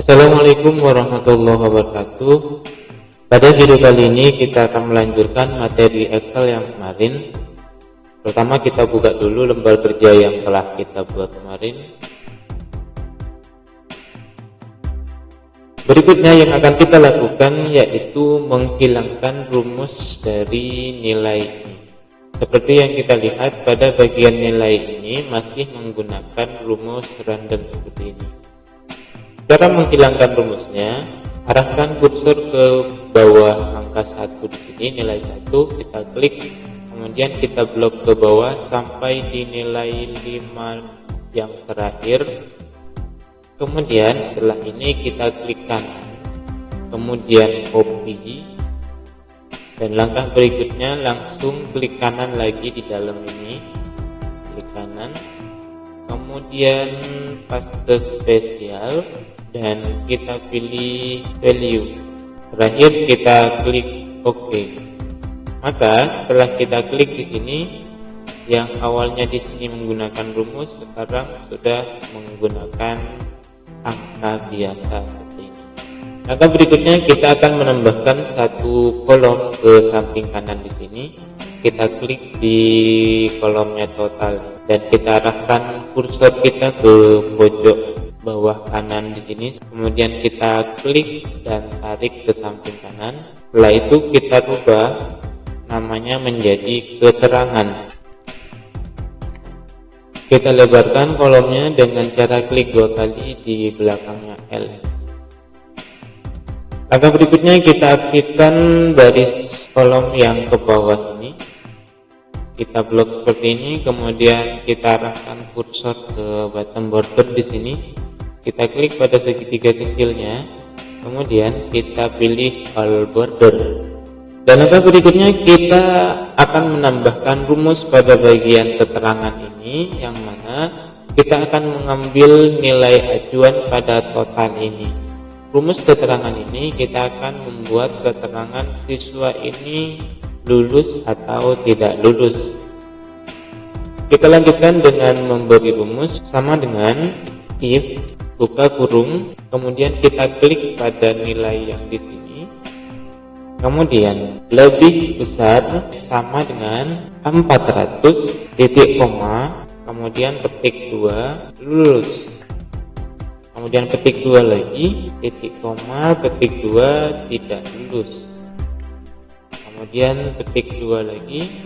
Assalamualaikum warahmatullahi wabarakatuh. Pada video kali ini kita akan melanjutkan materi Excel yang kemarin. Pertama kita buka dulu lembar kerja yang telah kita buat kemarin. Berikutnya yang akan kita lakukan yaitu menghilangkan rumus dari nilai ini. Seperti yang kita lihat pada bagian nilai ini masih menggunakan rumus random seperti ini. Cara menghilangkan rumusnya, arahkan kursor ke bawah angka 1 di sini, nilai 1, kita klik, kemudian kita blok ke bawah sampai di nilai 5 yang terakhir. Kemudian setelah ini kita klik kanan, kemudian copy, dan langkah berikutnya langsung klik kanan lagi di dalam ini, klik kanan, kemudian paste spesial, dan kita pilih value. Terakhir kita klik OK. Maka setelah kita klik di sini, yang awalnya di sini menggunakan rumus sekarang sudah menggunakan angka biasa seperti ini. Langkah berikutnya kita akan menambahkan satu kolom ke samping kanan di sini. Kita klik di kolomnya total dan kita arahkan kursor kita ke pojok bawah kanan di sini, kemudian kita klik dan tarik ke samping kanan. Setelah itu kita rubah namanya menjadi keterangan. Kita lebarkan kolomnya dengan cara klik 2 kali di belakangnya L. Langkah berikutnya kita aktifkan baris kolom yang ke bawah ini. Kita blok seperti ini, kemudian kita arahkan kursor ke button border di sini. Kita klik pada segitiga kecilnya, kemudian kita pilih all border. Dan langkah berikutnya kita akan menambahkan rumus pada bagian keterangan ini, yang mana kita akan mengambil nilai acuan pada total ini. Rumus keterangan ini kita akan membuat keterangan siswa ini lulus atau tidak lulus. Kita lanjutkan dengan memberi rumus sama dengan if buka kurung, kemudian kita klik pada nilai yang di sini, kemudian lebih besar sama dengan 400 titik koma, kemudian petik 2 lulus, kemudian petik 2 lagi titik koma, petik 2 tidak lulus, kemudian petik 2 lagi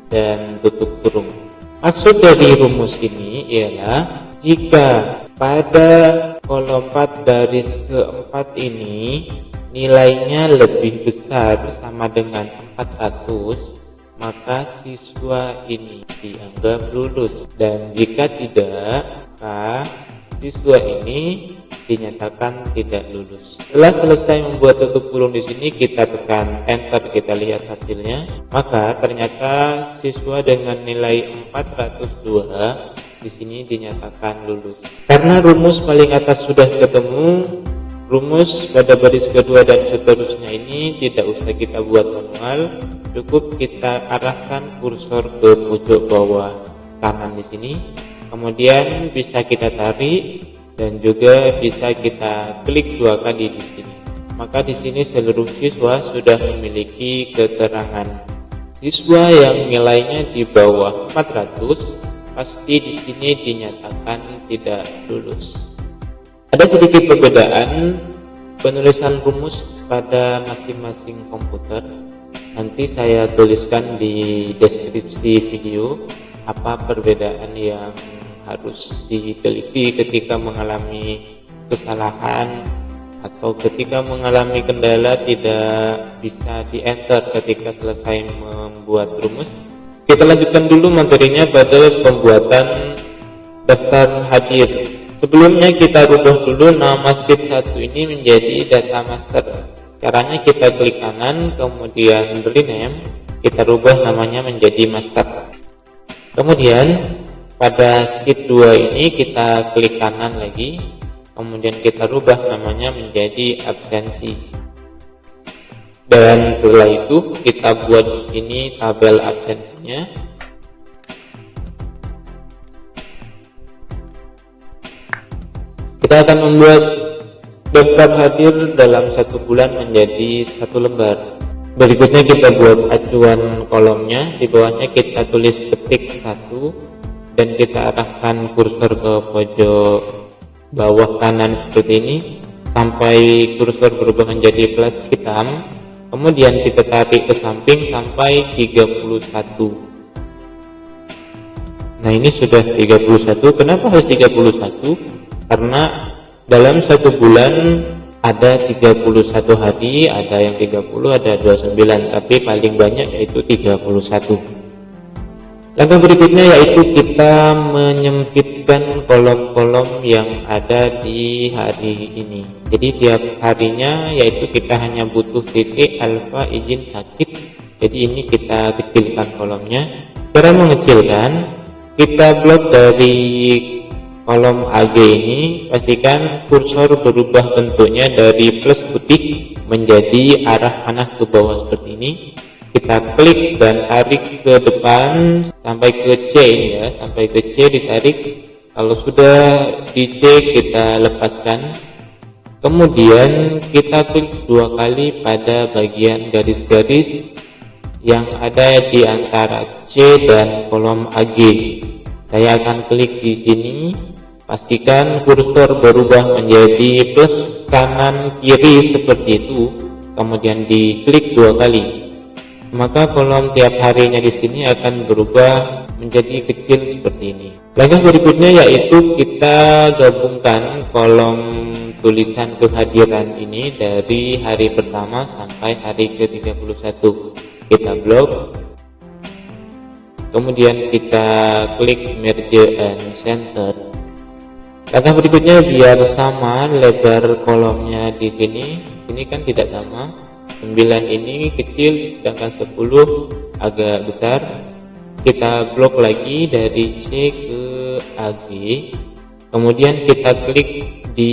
dan tutup kurung. Maksud dari rumus ini ialah jika pada kolom 4 baris keempat ini nilainya lebih besar sama dengan 400, maka siswa ini dianggap lulus, dan jika tidak, maka siswa ini dinyatakan tidak lulus. Setelah selesai membuat tutup kurung di sini, kita tekan enter, kita lihat hasilnya. Maka ternyata siswa dengan nilai 402 di sini dinyatakan lulus. Karena rumus paling atas sudah ketemu, rumus pada baris kedua dan seterusnya ini tidak usah kita buat manual, cukup kita arahkan kursor ke pojok bawah kanan di sini, kemudian bisa kita tarik dan juga bisa kita klik 2 kali di sini. Maka di sini seluruh siswa sudah memiliki keterangan. Siswa yang nilainya di bawah 400 pasti di sini dinyatakan tidak lulus. Ada sedikit perbedaan penulisan rumus pada masing-masing komputer. Nanti saya tuliskan di deskripsi video apa perbedaan yang harus diteliti ketika mengalami kesalahan atau ketika mengalami kendala tidak bisa di enter ketika selesai membuat rumus. Kita lanjutkan dulu materinya pada pembuatan daftar hadir. Sebelumnya kita rubah dulu nama sheet 1 ini menjadi data master. Caranya kita klik kanan, kemudian rename, kita rubah namanya menjadi master. Kemudian pada sheet 2 ini kita klik kanan lagi, kemudian kita rubah namanya menjadi absensi. Dan setelah itu kita buat di sini tabel absensinya. Kita akan membuat daftar hadir dalam 1 bulan menjadi 1 lembar. Berikutnya kita buat acuan kolomnya. Di bawahnya kita tulis ketik 1 dan kita arahkan kursor ke pojok bawah kanan seperti ini sampai kursor berubah menjadi plus hitam. Kemudian kita tarik ke samping sampai 31. Nah, ini sudah 31. Kenapa harus 31? Karena dalam 1 bulan ada 31 hari, ada yang 30, ada 29, tapi paling banyak yaitu 31. Langkah berikutnya yaitu kita menyempitkan kolom-kolom yang ada di hari ini. Jadi tiap harinya yaitu kita hanya butuh titik, alfa, izin, sakit. Jadi ini kita kecilkan kolomnya. Cara mengecilkan, kita blok dari kolom AG ini, pastikan kursor berubah bentuknya dari plus putih menjadi arah panah ke bawah seperti ini. Kita klik dan tarik ke depan sampai ke C ini ya, sampai ke C ditarik. Kalau sudah di C kita lepaskan. Kemudian kita klik 2 kali pada bagian garis-garis yang ada di antara C dan kolom AG. Saya akan klik di sini. Pastikan kursor berubah menjadi plus kanan kiri seperti itu, kemudian diklik 2 kali. Maka kolom tiap harinya di sini akan berubah menjadi kecil seperti ini. Langkah berikutnya yaitu kita gabungkan kolom tulisan kehadiran ini dari hari pertama sampai hari ke-31. Kita blok. Kemudian kita klik merge and center. Langkah berikutnya biar sama lebar kolomnya di sini. Ini kan tidak sama. 9 ini kecil, sedangkan 10 agak besar. Kita blok lagi dari C ke AG. Kemudian kita klik di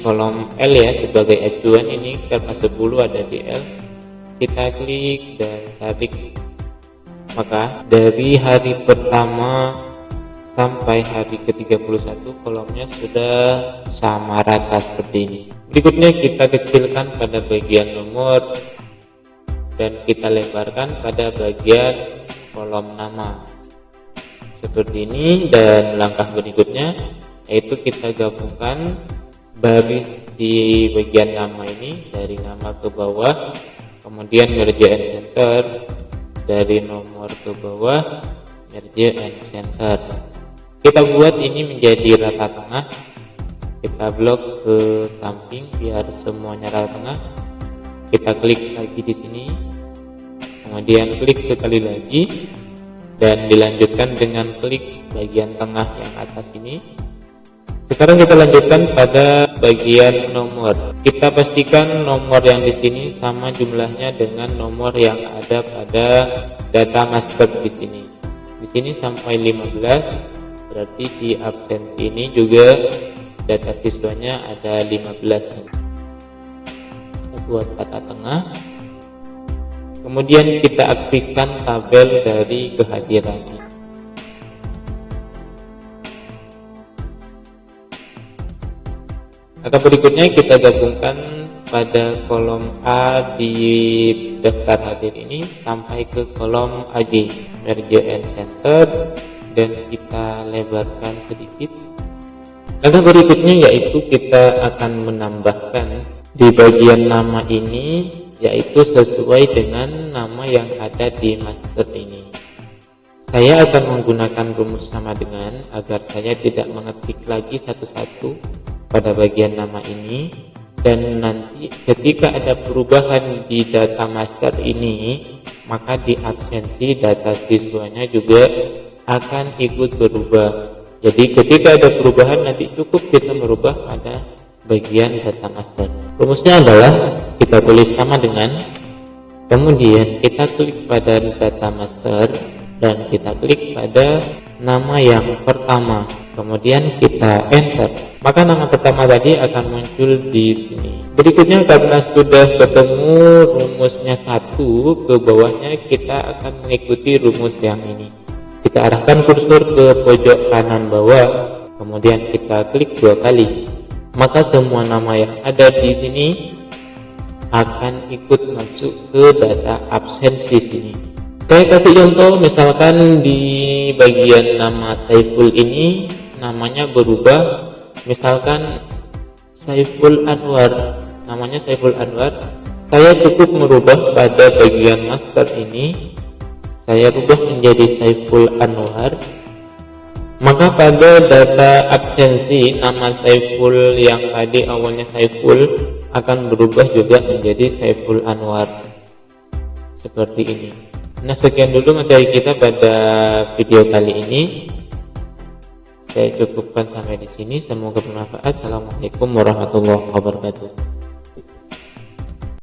kolom L ya sebagai acuan ini karena 10 ada di L. Kita klik dan tarik. Maka dari hari pertama sampai hari ke-31 kolomnya sudah sama rata seperti ini. Berikutnya kita kecilkan pada bagian nomor dan kita lebarkan pada bagian kolom nama seperti ini. Dan langkah berikutnya yaitu kita gabungkan baris di bagian nama ini dari nama ke bawah, kemudian merge and center, dari nomor ke bawah merge and center. Kita buat ini menjadi rata tengah. Kita blok ke samping biar semuanya rata tengah. Kita klik lagi di sini, kemudian klik sekali lagi dan dilanjutkan dengan klik bagian tengah yang atas ini. Sekarang kita lanjutkan pada bagian nomor. Kita pastikan nomor yang di sini sama jumlahnya dengan nomor yang ada pada data master di sini. Di sini sampai 15. Berarti di absensi ini juga data siswanya ada 15. Buat kata tengah. Kemudian kita aktifkan tabel dari kehadiran ini. Maka berikutnya kita gabungkan pada kolom A di daftar hadir ini sampai ke kolom AG, merge and center, dan kita lebarkan sedikit. Langkah berikutnya yaitu kita akan menambahkan di bagian nama ini, yaitu sesuai dengan nama yang ada di master ini. Saya akan menggunakan rumus sama dengan agar saya tidak mengetik lagi satu-satu pada bagian nama ini, dan nanti ketika ada perubahan di data master ini, maka di absensi data siswanya juga akan ikut berubah. Jadi ketika ada perubahan nanti cukup kita merubah pada bagian data master. Rumusnya adalah kita tulis sama dengan, kemudian kita klik pada data master dan kita klik pada nama yang pertama, kemudian kita enter. Maka nama pertama tadi akan muncul di sini. Berikutnya karena sudah ketemu rumusnya 1, ke bawahnya kita akan mengikuti rumus yang ini. Kita arahkan kursor ke pojok kanan bawah, kemudian kita klik 2 kali. maka semua nama yang ada di sini akan ikut masuk ke data absensi sini. Saya kasih contoh, misalkan di bagian nama Saiful ini namanya berubah, misalkan Saiful Anwar, namanya Saiful Anwar. Saya cukup merubah pada bagian master ini, saya rubah menjadi Saiful Anwar. Maka pada data absensi nama Saiful yang tadi awalnya Saiful akan berubah juga menjadi Saiful Anwar seperti ini. Nah, sekian dulu materi kita pada video kali ini. Saya cukupkan sampai di sini. Semoga bermanfaat. Assalamualaikum warahmatullahi wabarakatuh.